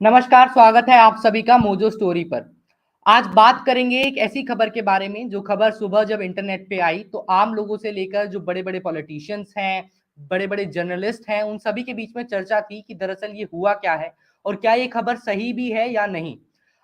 नमस्कार, स्वागत है आप सभी का मोजो स्टोरी पर। आज बात करेंगे एक ऐसी खबर के बारे में जो खबर सुबह जब इंटरनेट पे आई तो आम लोगों से लेकर जो बड़े-बड़े पॉलिटिशियंस हैं, बड़े-बड़े जर्नलिस्ट हैं, उन सभी के बीच में चर्चा थी कि दरअसल ये हुआ क्या है और क्या ये खबर सही भी है या नहीं।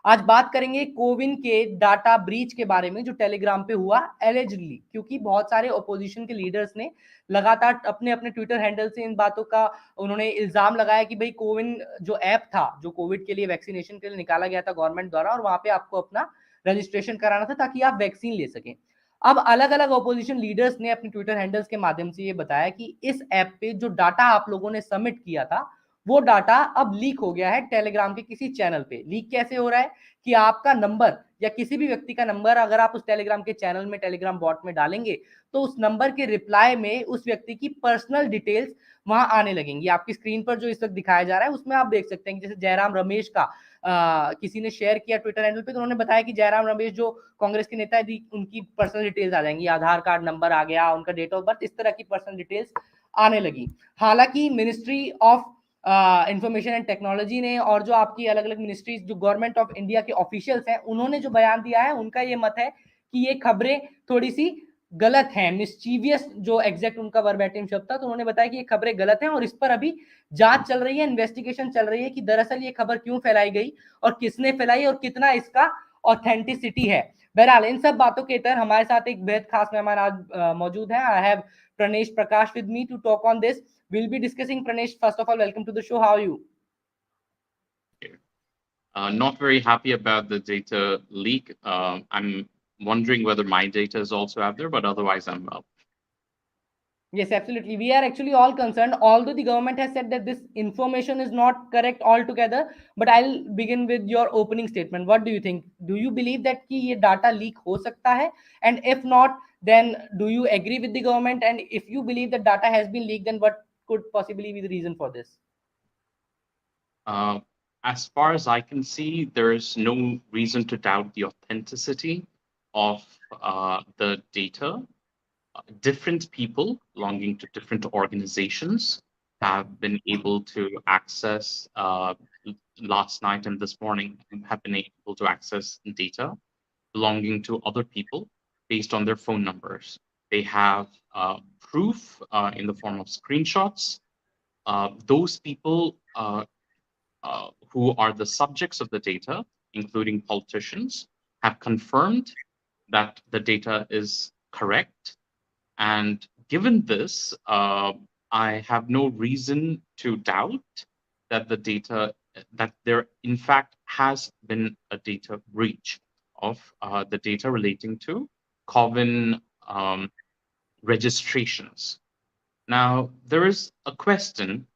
आज बात करेंगे कोविन के डाटा ब्रीच के बारे में जो टेलीग्राम पे हुआ एलिजिडली, क्योंकि बहुत सारे ऑपोजिशन के लीडर्स ने लगातार अपने-अपने ट्विटर हैंडल से इन बातों का उन्होंने इल्जाम लगाया कि भाई कोविन जो ऐप था जो कोविड के लिए वैक्सीनेशन के लिए निकाला गया था गवर्नमेंट द्वारा और वहां पे आपको अपना रजिस्ट्रेशन कराना था ताकि आप वैक्सीन ले सकें। अब अलग अलग ऑपोजिशन लीडर्स ने अपने ट्विटर हैंडल्स के माध्यम से ये बताया कि इस ऐप पे जो डाटा आप लोगों ने सबमिट किया था वो डाटा अब लीक हो गया है टेलीग्राम के किसी चैनल पे। लीक कैसे हो रहा है कि आपका नंबर या किसी भी व्यक्ति का नंबर अगर आप उस टेलीग्राम के चैनल में टेलीग्राम बॉट में डालेंगे तो उस नंबर के रिप्लाई में उस व्यक्ति की पर्सनल डिटेल्स वहां आने लगेंगी। आपकी स्क्रीन पर जो इस वक्त दिखाया जा रहा है उसमें आप देख सकते हैं कि जैसे जयराम रमेश का किसी ने शेयर किया ट्विटर हैंडल पे तो उन्होंने बताया कि जयराम रमेश जो कांग्रेस के नेता है उनकी पर्सनल डिटेल्स आ जाएंगी, आधार कार्ड नंबर आ गया, उनका डेट ऑफ बर्थ, इस तरह की पर्सनल डिटेल्स आने लगी। हालांकि ministry of information and technology ने और जो आपकी अलग अलग मिनिस्ट्रीज जो गवर्नमेंट ऑफ इंडिया के ऑफिशियल्स हैं उन्होंने जो बयान दिया है उनका ये मत है कि ये खबरें थोड़ी सी गलत है, मिस्चीवियस जो एग्जैक्ट उनका वर्बैटिम शब्द था, तो उन्होंने बताया कि ये खबरें गलत हैं और इस पर अभी जांच चल रही है, इन्वेस्टिगेशन चल रही है कि दरअसल ये खबर क्यों फैलाई गई और किसने फैलाई और कितना इसका ऑथेंटिसिटी है। बहरहाल इन सब बातों के तहत हमारे साथ एक बेहद खास मेहमान आज मौजूद है। I have Pranesh Prakash with me to talk on this. We'll be discussing. Pranesh, first of all, welcome to the show. How are you? Not very happy about the data leak. I'm wondering whether my data is also out there, but otherwise I'm well. Yes, absolutely. We are actually all concerned, although the government has said that this information is not correct altogether. But I'll begin with your opening statement. What do you think? Do you believe that कि ये data leak हो सकता है? And if not, then do you agree with the government? And if you believe that data has been leaked, then what could possibly be the reason for this? As far as I can see, there's no reason to doubt the authenticity of the data. Different people belonging to different organizations have been able to access last night and this morning have been able to access data belonging to other people based on their phone numbers. They have proof in the form of screenshots. Those people who are the subjects of the data, including politicians, have confirmed that the data is correct. And given this, I have no reason to doubt that the data, that there in fact has been a data breach of the data relating to Coven registrations. Now, there is a question,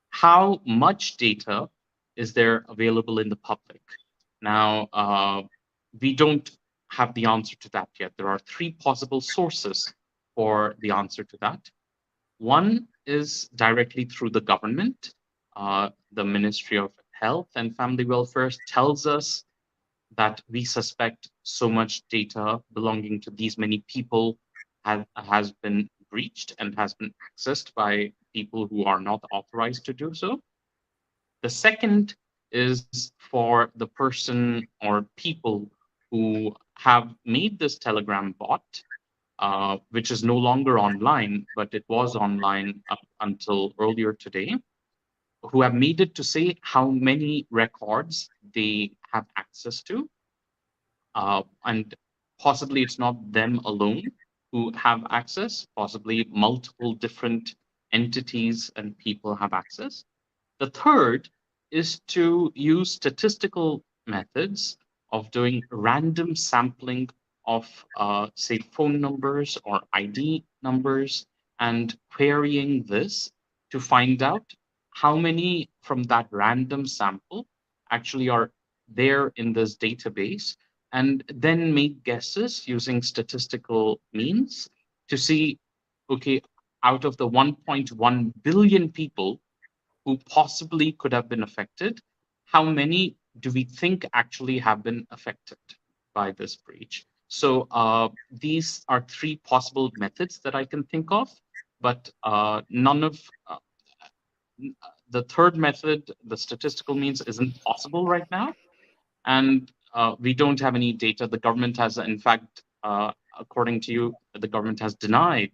how much data is there available in the public? Now, we don't have the answer to that yet. There are three possible sources for the answer to that. One is directly through the government. The Ministry of Health and Family Welfare tells us that we suspect so much data belonging to these many people has been breached and has been accessed by people who are not authorized to do so. The second is for the person or people who have made this Telegram bot, which is no longer online, but it was online up until earlier today, who have made it to say how many records they have access to. And possibly it's not them alone who have access, possibly multiple different entities and people have access. The third is to use statistical methods of doing random sampling of, say, phone numbers or ID numbers and querying this to find out how many from that random sample actually are there in this database, and then make guesses using statistical means to see, okay, out of the 1.1 billion people who possibly could have been affected, how many do we think actually have been affected by this breach? So these are three possible methods that I can think of, but the third method, the statistical means, isn't possible right now, and we don't have any data. The government has, in fact, according to you, the government has denied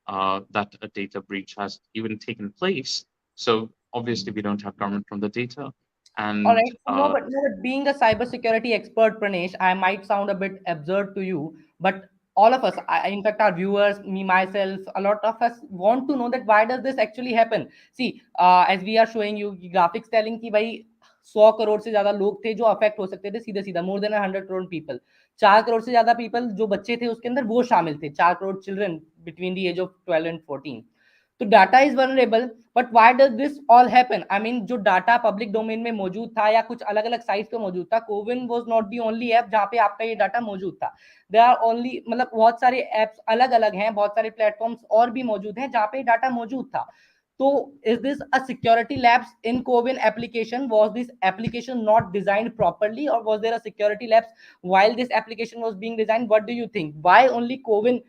that a data breach has even taken place. So obviously, we don't have government from the data, All and right. No, but being a cybersecurity expert, Pranesh, I might sound a bit absurd to you, but all of us, in fact, our viewers, me, myself, a lot of us want to know that why does this actually happen? See, as we are showing you graphics telling कि भाई 100 करोड़ से ज्यादा लोग थे जो affect हो सकते थे सीधे सीधा, more than 100 crore people, 4 crore से ज्यादा पीपल जो बच्चे थे उसके अंदर वो शामिल थे, 4 crore children between the age of 12 and 14. तो data is vulnerable, but why does this all happen? I mean जो डाटा पब्लिक डोमेन में मौजूद था या कुछ अलग अलग साइट्स पे मौजूद था, CoWIN was not the only app जहां पे आपका ये डाटा मौजूद था. दे आर ओनली, मतलब बहुत सारे ऐप्स अलग अलग हैं, बहुत सारे प्लेटफॉर्म्स और भी मौजूद हैं जहां पे डाटा मौजूद था. तो is this a security lapse in Covin application? Was this application not designed properly, or was there a security lapse while this application was being designed? What do you think? Why only Covin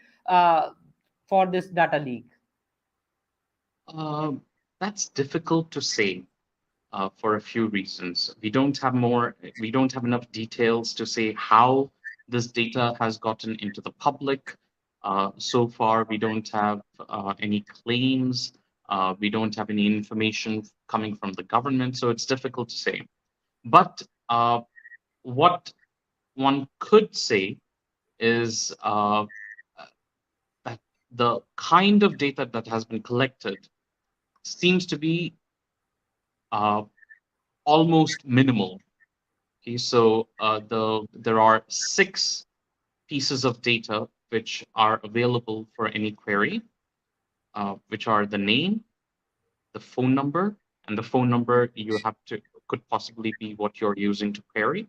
for this data leak? uh, that's difficult to say for a few reasons. We don't have enough details to say how this data has gotten into the public. So far, we don't have any claims. We don't have any information coming from the government, so it's difficult to say. But what one could say is that the kind of data that has been collected seems to be uh, almost minimal. Okay, so there are 6 pieces of data which are available for any query, which are the name, the phone number, and the phone number you have to could possibly be what you're using to query,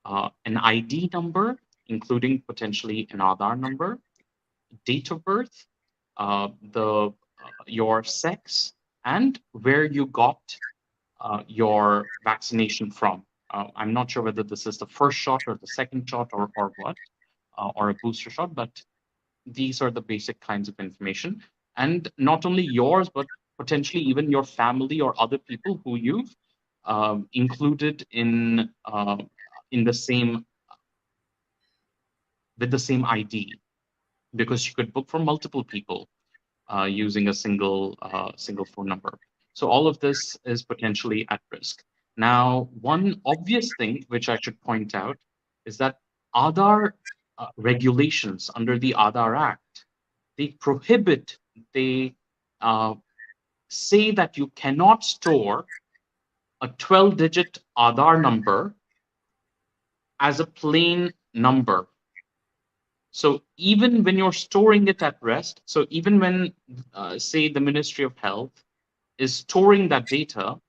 an ID number, including potentially an Aadhaar number, date of birth, the your sex, and where you got your vaccination from. I'm not sure whether this is the first shot or the second shot or what, or a booster shot, but these are the basic kinds of information. And not only yours, but potentially even your family or other people who you've included in the same with the same ID, because you could book for multiple people using a single phone number. So all of this is potentially at risk. Now, one obvious thing which I should point out is that Aadhaar regulations under the Aadhaar Act, they prohibit, they uh, say that you cannot store a 12-digit Aadhaar number as a plain number. So even when you're storing it at rest, so even when, say, the Ministry of Health is storing that data,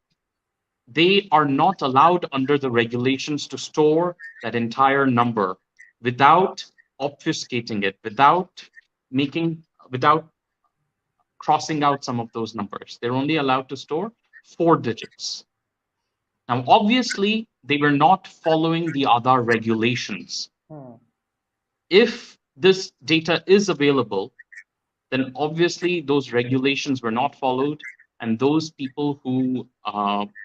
they are not allowed under the regulations to store that entire number without obfuscating it, making, without crossing out some of those numbers. They're only allowed to store 4 digits. Now, obviously, they were not following the Aadhaar regulations. If this data is available, then obviously those regulations were not followed, and those people who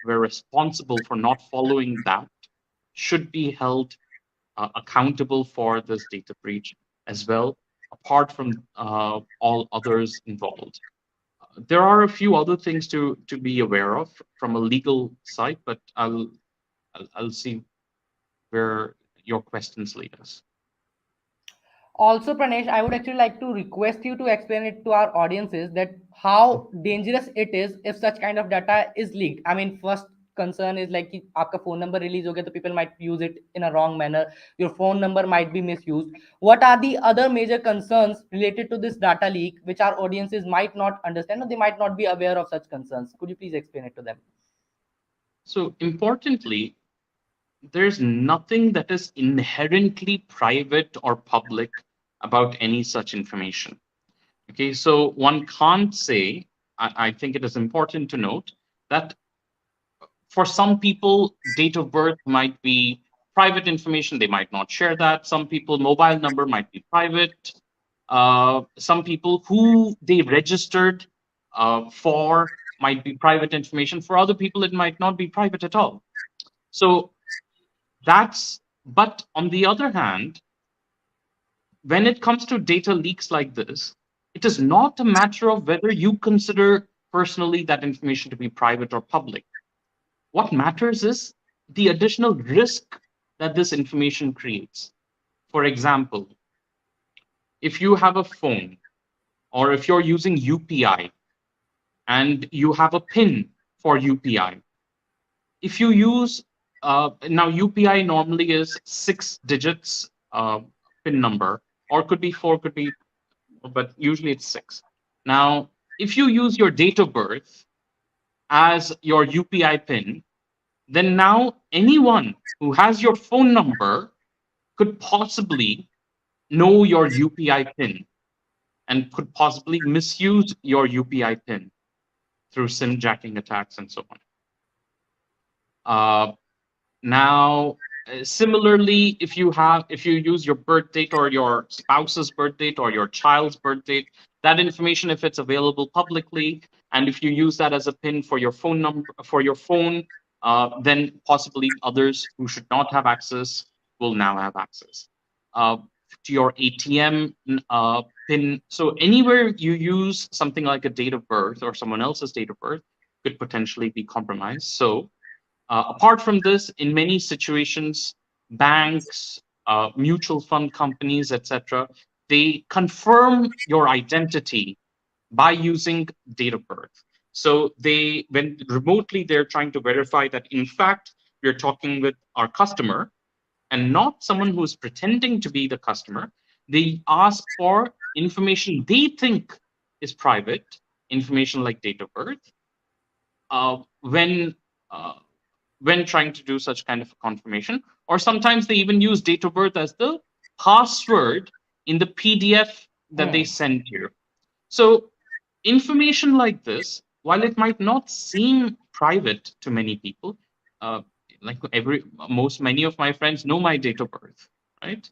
were responsible for not following that should be held accountable for this data breach as well, apart from all others involved. There are a few other things to be aware of from a legal side, but I'll see where your questions lead us. Also, Pranesh, I would actually like to request you to explain it to our audiences that how dangerous it is if such kind of data is leaked. I mean, first concern is like कि आपका phone number release हो गया तो people might use it in a wrong manner. Your phone number might be misused. What are the other major concerns related to this data leak which our audiences might not understand or they might not be aware of such concerns? Could you please explain it to them? So importantly, there's nothing that is inherently private or public about any such information. Okay, so one can't say, I think it is important to note that for some people, date of birth might be private information, they might not share that. Some people, mobile number might be private. Some people who they registered for might be private information. For other people, it might not be private at all. So but on the other hand, when it comes to data leaks like this, it is not a matter of whether you consider personally that information to be private or public. What matters is the additional risk that this information creates. For example, if you have a phone or if you're using UPI and you have a PIN for UPI, if you use now UPI normally is 6 digits PIN number, or could be four, could be, but usually it's six. Now, if you use your date of birth as your UPI PIN, then now anyone who has your phone number could possibly know your UPI PIN and could possibly misuse your UPI PIN through SIM jacking attacks and so on. Uh, Now, similarly, if you use your birth date or your spouse's birth date or your child's birth date, that information, if it's available publicly, and if you use that as a PIN for your phone number for your phone, then possibly others who should not have access will now have access uh, to your ATM PIN. So anywhere you use something like a date of birth or someone else's date of birth could potentially be compromised. So apart from this, in many situations, banks, mutual fund companies, etc., they confirm your identity by using date of birth. So when remotely, they're trying to verify that in fact we're talking with our customer and not someone who's pretending to be the customer. They ask for information they think is private, information like date of birth, uh, when uh, when trying to do such kind of a confirmation. Or sometimes they even use date of birth as the password in the PDF that they Hmm. send you. So information like this, while it might not seem private to many people, uh, like many of my friends know my date of birth, right?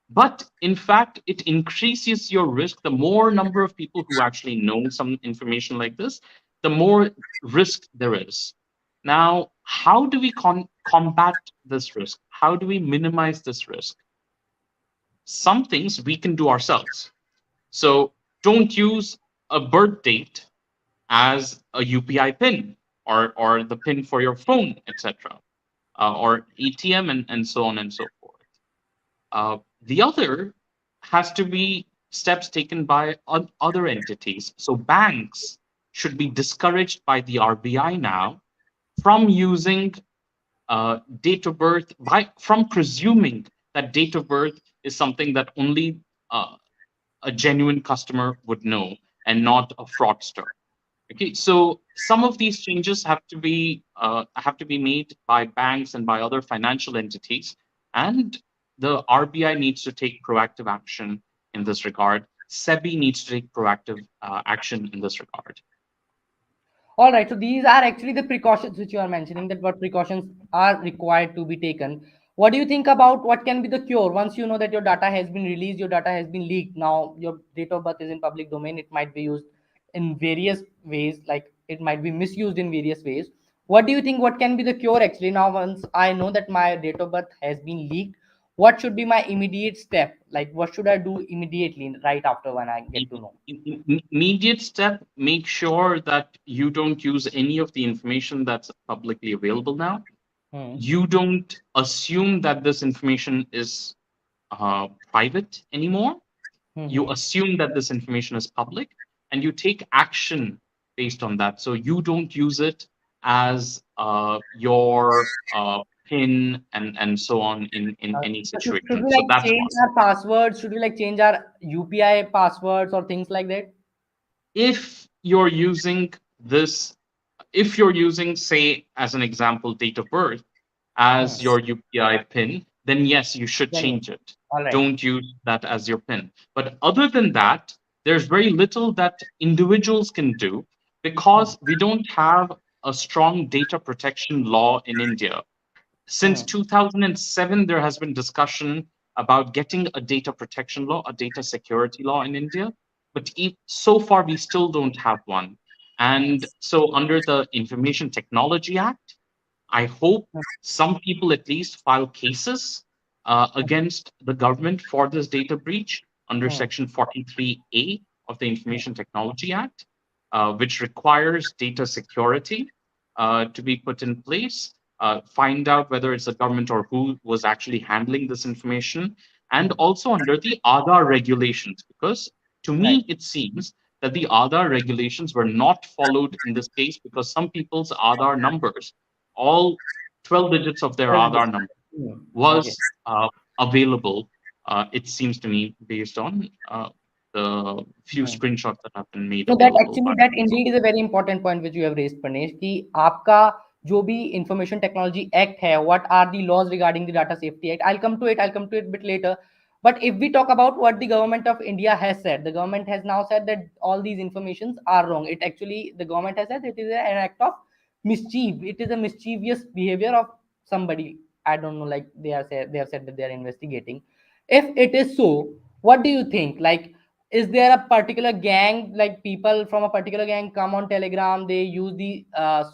But in fact, it increases your risk. The more number of people who actually know some information like this, the more risk there is. Now, how do we combat this risk? How do we minimize this risk? Some things we can do ourselves. So don't use a birth date as a UPI PIN or the PIN for your phone, etc., or ATM and so on and so forth. The other has to be steps taken by other entities. So banks should be discouraged by the RBI now from using date of birth, from presuming that date of birth is something that only a genuine customer would know and not a fraudster. Okay, so some of these changes have to be made by banks and by other financial entities, and the RBI needs to take proactive action in this regard. SEBI needs to take proactive action in this regard. All right. So these are actually the precautions which you are mentioning, that what precautions are required to be taken. What do you think about what can be the cure once you know that your data has been released, your data has been leaked? Now your date of birth is in public domain. It might be used in various ways, like it might be misused in various ways. What do you think? What can be the cure actually? Now, once I know that my date of birth has been leaked, what should be my immediate step? Like, what should I do immediately right after when I get to know? Immediate step, make sure that you don't use any of the information that's publicly available now. Hmm. You don't assume that this information is private anymore. You Hmm. assume that this information is public and you take action based on that. So you don't use it as your PIN and so on in any So should situation. we So like that's change one. our passwords? Should we like change our UPI passwords or things like that? If you're using this, if you're using, say, as an example, date of birth Hmm. as your UPI PIN, then yes, you should Then yes. change it. All right. Don't use that as your PIN. But other than that, there's very little that individuals can do Hmm. because we don't have a strong data protection law in India. Since Hmm. 2007, there has been discussion about getting a data protection law, a data security law in India. But so far, we still don't have one. And so, under the Information Technology Act, I hope some people at least file cases against the government for this data breach under Hmm. Section 43A of the Information Technology Act, which requires data security to be put in place, find out whether it's the government or who was actually handling this information, and Hmm. also under the Aadhaar regulations, because to Right. me it seems that the Aadhaar regulations were not followed in this case because some people's Aadhaar numbers, all 12 digits of their Well, Aadhaar number, hmm. Okay. was available, it seems to me, based on the few Hmm. screenshots that have been made No, that available actually by that us. indeed is a very important point which you have raised, Pranesh, कि आपका जो भी Information Technology Act है, what are the laws regarding the Data Safety Act? I'll come to it. I'll come to it a bit later. But if we talk about what the government of India has said, the government has now said that all these informations are wrong. It actually, the government has said it is an act of mischief. It is a mischievous behavior of somebody. I don't know, like they have said that they are investigating. If it is so, what do you think? Like, is there a particular gang, like people from a particular gang come on Telegram, they use the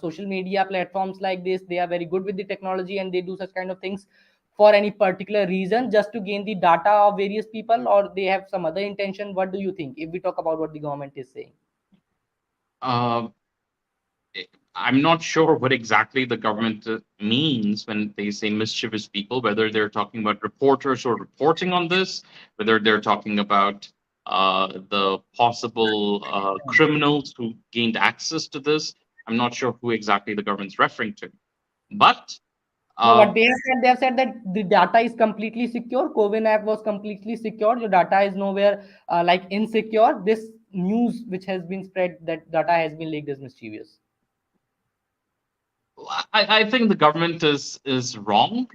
social media platforms like this, they are very good with the technology and they do such kind of things for any particular reason just to gain the data of various people, or they have some other intention? What do you think if we talk about what the government is saying? Uh, I'm not sure what exactly the government means when they say mischievous people, whether they're talking about reporters who are reporting on this, whether they're talking about the possible criminals who gained access to this. I'm not sure who exactly the government's referring to. But No, uh, what they have said that the data is completely secure. COVID app was completely secure. Your data is nowhere like insecure. This news which has been spread that data has been leaked is mischievous. I think the government is wrong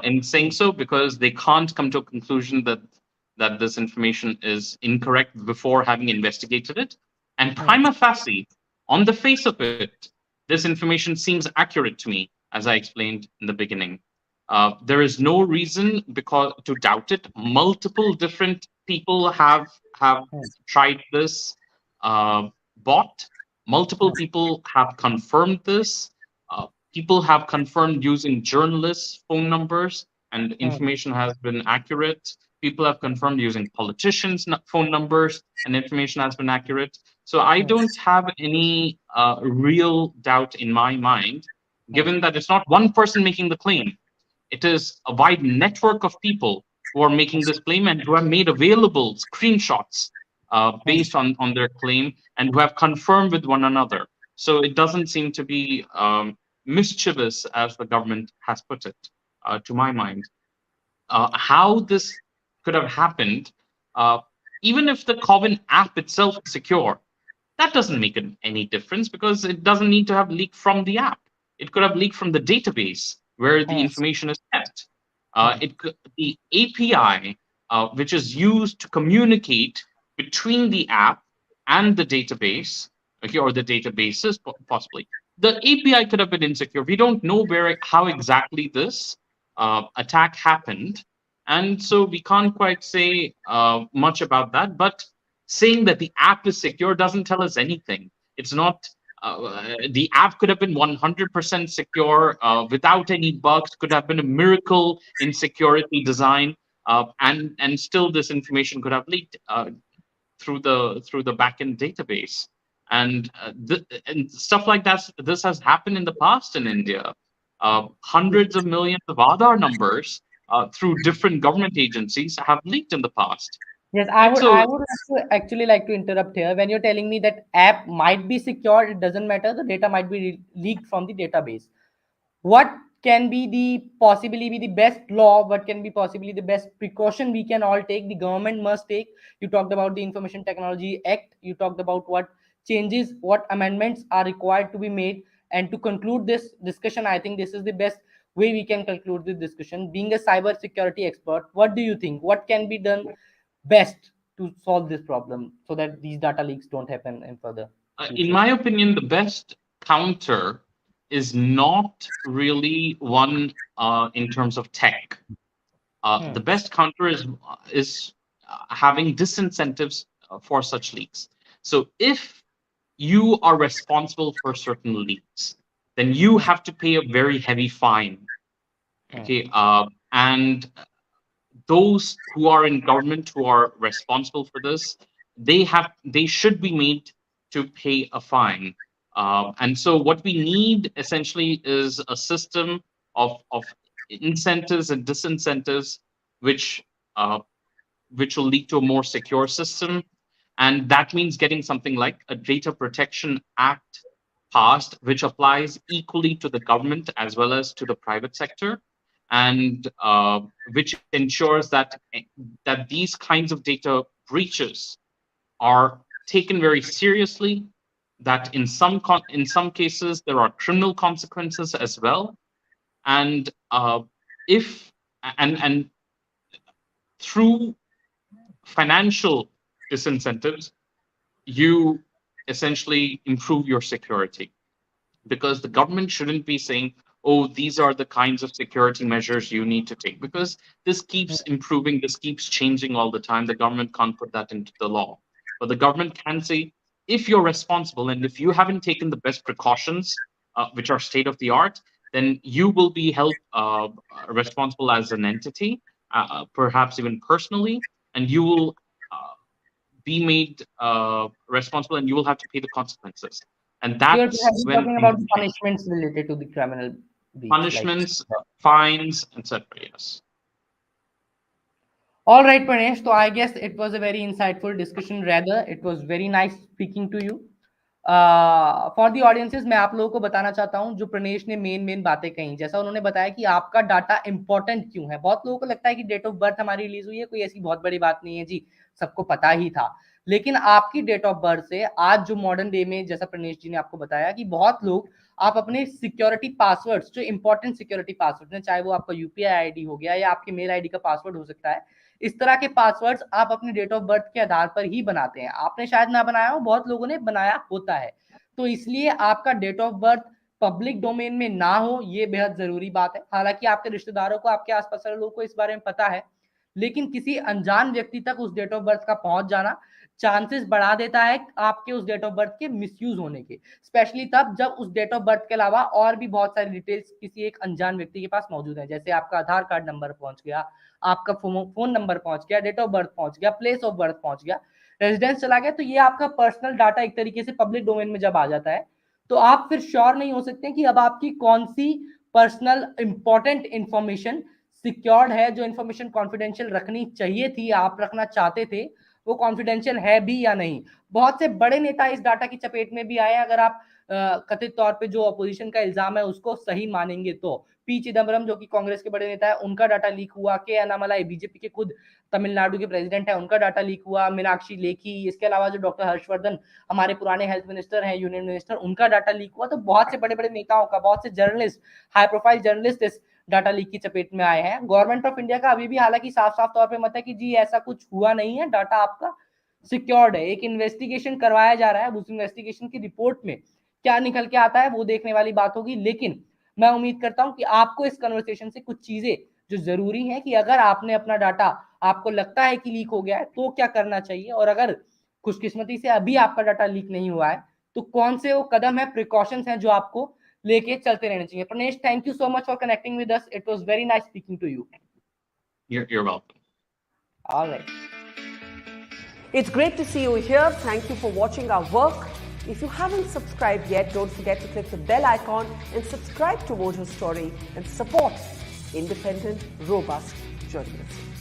in saying so because they can't come to a conclusion that this information is incorrect before having investigated it. And Hmm. prima facie, on the face of it, this information seems accurate to me, as I explained in the beginning. There is no reason because to doubt it. Multiple different people have Hmm. tried this bot. Multiple Hmm. people have confirmed this. Uh, People have confirmed using journalists' phone numbers, and Hmm. information has been accurate. People have confirmed using politicians' phone numbers, and information has been accurate. So I Hmm. don't have any real doubt in my mind, Hmm. given that it's not one person making the claim. It is a wide network of people who are making this claim and who have made available screenshots Hmm. based on their claim and who have confirmed with one another. So it doesn't seem to be mischievous, as the government has put it, to my mind. How this could have happened, uh, even if the Coven app itself is secure, that doesn't make any difference because it doesn't need to have leaked from the app. It could have leaked from the database where the Hmm. information is kept. Hmm. The API, which is used to communicate between the app and the database, okay, or the databases possibly. The API could have been insecure. We don't know how exactly this attack happened, and so we can't quite say much about that. But saying that the app is secure doesn't tell us anything. It's not. The app could have been 100% secure without any bugs. Could have been a miracle in security design, and still this information could have leaked through the backend database. And stuff like that. This has happened in the past in India. Hundreds of millions of Aadhaar numbers through different government agencies have leaked in the past. Yes, Right. I So would actually like to interrupt here. When you're telling me that app might be secure, it doesn't matter. The data might be leaked from the database. What can be the possibly be the best law? What can be possibly the best precaution we can all take? The government must take. You talked about the Information Technology Act. You talked about what changes, what amendments are required to be made. And to conclude this discussion, I think this is the best way we can conclude this discussion. Being a cyber security expert, what do you think? What can be done best to solve this problem so that these data leaks don't happen in further in future? my opinion, the best counter is not really one in terms of tech. Hmm. The best counter is having disincentives for such leaks. So if you are responsible for certain leaks, then you have to pay a very heavy fine. Okay, and those who are in government who are responsible for this, they should be made to pay a fine. And so what we need essentially is a system of incentives and disincentives, which uh, which will lead to a more secure system. And that means getting something like a Data Protection Act passed, which applies equally to the government as well as to the private sector, and which ensures that these kinds of data breaches are taken very seriously. That in some cases there are criminal consequences as well, and if and through financial disincentives, you essentially improve your security, because the government shouldn't be saying, oh, these are the kinds of security measures you need to take, because this keeps improving, this keeps changing all the time. The government can't put that into the law. But the government can say, if you're responsible and if you haven't taken the best precautions, which are state of the art, then you will be held responsible as an entity, perhaps even personally, and you will be made responsible, and you will have to pay the consequences. And So you're that's when talking things about the change. punishments related to the criminal beats, like. Punishments, fines, etc. Yes. All right, Pranesh. So I guess it was a very insightful discussion. Rather, it was very nice speaking to you. For the audiences, मैं आप लोगों को बताना चाहता हूं जो प्रणेश ने main बातें कही, जैसा उन्होंने बताया कि आपका डाटा इंपॉर्टेंट क्यों है। बहुत लोगों को लगता है कि डेट ऑफ बर्थ हमारी रिलीज हुई है, कोई ऐसी बहुत बड़ी बात नहीं है जी, सबको पता ही था। लेकिन आपकी डेट ऑफ बर्थ से आज जो मॉडर्न डे में, जैसा प्रणेश जी ने आपको बताया कि बहुत लोग आप अपने सिक्योरिटी पासवर्ड्स, जो इंपॉर्टेंट सिक्योरिटी पासवर्ड है, चाहे वो आपका यूपीआई आईडी हो गया या आपके मेल आईडी का पासवर्ड हो सकता है, इस तरह के पासवर्ड्स आप अपने डेट ऑफ बर्थ के आधार पर ही बनाते हैं। आपने शायद ना बनाया हो, बहुत लोगों ने बनाया होता है। तो इसलिए आपका date of birth public domain में ना हो, ये बेहद जरूरी बात है। हालांकि आपके रिश्तेदारों को, आपके आसपास वाले लोगों को इस बारे में पता है, लेकिन किसी अनजान व्यक्ति तक उस डेट ऑफ बर्थ का पहुंच जाना चांसेस बढ़ा देता है आपके उस डेट ऑफ बर्थ के मिसयूज होने के, स्पेशली तब जब उस डेट ऑफ बर्थ के अलावा और भी बहुत सारी डिटेल्स किसी एक अनजान व्यक्ति के पास मौजूद है। जैसे आपका आधार कार्ड नंबर पहुंच गया, आपका फोन नंबर पहुंच गया, डेट ऑफ बर्थ पहुंच गया, प्लेस ऑफ बर्थ पहुंच गया, रेजिडेंस चला गया, तो ये आपका पर्सनल डाटा एक तरीके से पब्लिक डोमेन में जब आ जाता है, तो आप फिर श्योर नहीं हो सकते कि अब आपकी कौन सी पर्सनल इंपॉर्टेंट इंफॉर्मेशन सिक्योर्ड है, जो इंफॉर्मेशन कॉन्फिडेंशियल रखनी चाहिए थी, आप रखना चाहते थे, वो कॉन्फिडेंशियल है भी या नहीं। बहुत से बड़े नेता इस डाटा की चपेट में भी आए, अगर आप कथित तौर पे जो अपोजिशन का इल्जाम है उसको सही मानेंगे तो। पी चिदम्बरम जो कि कांग्रेस के बड़े नेता है, उनका डाटा लीक हुआ। के अन्नामलाई बीजेपी के खुद तमिलनाडु के प्रेसिडेंट है, उनका डाटा लीक हुआ। मीनाक्षी लेखी, इसके अलावा जो डॉक्टर हर्षवर्धन हमारे पुराने हेल्थ मिनिस्टर हैं, यूनियन मिनिस्टर, उनका डाटा लीक हुआ। तो बहुत से बड़े बड़े नेताओं का, बहुत से जर्नलिस्ट, हाई प्रोफाइल जर्नलिस्ट इस डाटा लीक की चपेट में आए हैं। गवर्नमेंट ऑफ इंडिया का अभी भी हालांकि साफ साफ तौर पे मत है कि जी ऐसा कुछ हुआ नहीं है, डाटा आपका सिक्योर्ड है। एक इन्वेस्टिगेशन करवाया जा रहा है, उस इन्वेस्टिगेशन की रिपोर्ट में क्या निकल के आता है वो देखने वाली बात होगी। लेकिन मैं उम्मीद करता हूं कि आपको इस कन्वर्सेशन से कुछ चीजें जो जरूरी है कि अगर आपने अपना डाटा, आपको लगता है कि लीक हो गया है, तो क्या करना चाहिए, और अगर खुशकिस्मती से अभी आपका डाटा लीक नहीं हुआ है तो कौन से वो कदम है, प्रिकॉशंस हैं जो आपको लेके चलते रहने चाहिए। Pranesh, thank you so much for connecting with us, it was very nice speaking to you. You're welcome. All right. It's great to see you here. Thank you for watching our work. If you haven't subscribed yet, don't forget to click the bell icon and subscribe to Mojo Story and support independent, robust journalism.